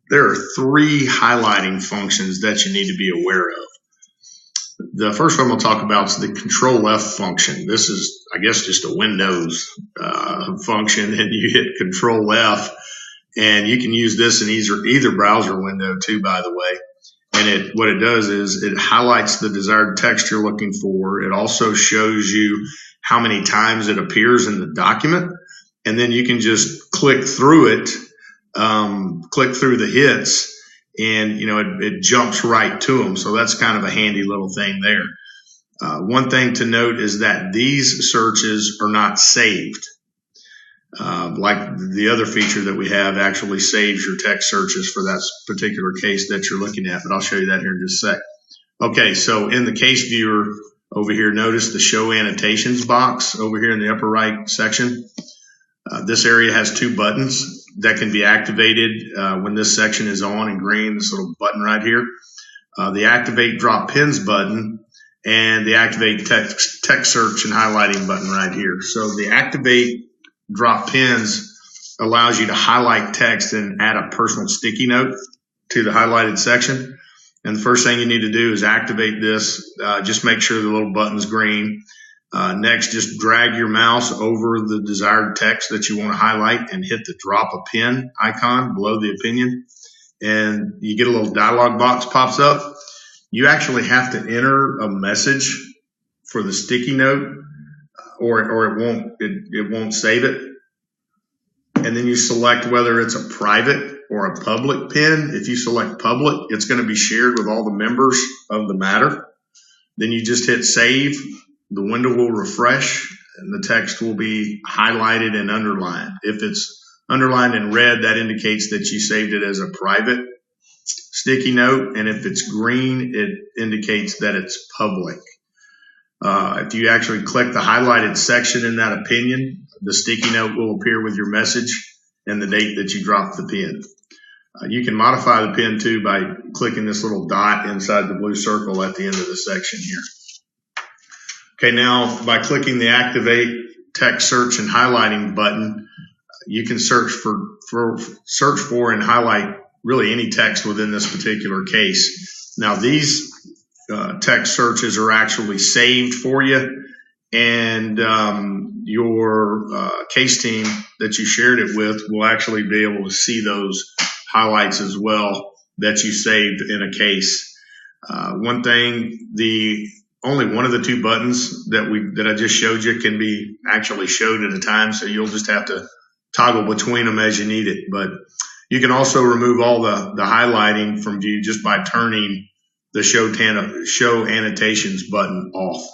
there are three highlighting functions that you need to be aware of. The first one we'll talk about is the Control F function. This is, I guess, just a Windows function, and you hit Control F, and you can use this in either browser window too, by the way. And what it does is it highlights the desired text you're looking for. It also shows you how many times it appears in the document, and then you can just click through it, click through the hits, and it jumps right to them. So that's kind of a handy little thing there. One thing to note is that these searches are not saved. Like the other feature that we have actually saves your text searches for that particular case that you're looking at, but I'll show you that here in just a sec. Okay, so in the case viewer over here, notice the show annotations box over here in the upper right section. This area has two buttons that can be activated when this section is on in green, this little button right here. The Activate Drop Pins button and the Activate Text Search and Highlighting button right here. So the Activate Drop Pins allows you to highlight text and add a personal sticky note to the highlighted section. And the first thing you need to do is activate this. Just make sure the little button's green. Next, just drag your mouse over the desired text that you want to highlight and hit the drop a pin icon below the opinion. And you get a little dialog box pops up. You actually have to enter a message for the sticky note, or it won't save it. And then you select whether it's a private or a public pin. If you select public, it's going to be shared with all the members of the matter. Then you just hit save. The window will refresh and the text will be highlighted and underlined. If it's underlined in red, that indicates that you saved it as a private sticky note. And if it's green, it indicates that it's public. If you actually click the highlighted section in that opinion, the sticky note will appear with your message and the date that you dropped the pin. You can modify the pin too by clicking this little dot inside the blue circle at the end of the section here. Okay, now by clicking the Activate Text Search and Highlighting button, you can search for and highlight really any text within this particular case. Now these text searches are actually saved for you, and your case team that you shared it with will actually be able to see those highlights as well that you saved in a case. One thing, only one of the two buttons that I just showed you can be actually showed at a time, so you'll just have to toggle between them as you need it. But you can also remove all the highlighting from view just by turning the show annotations button off.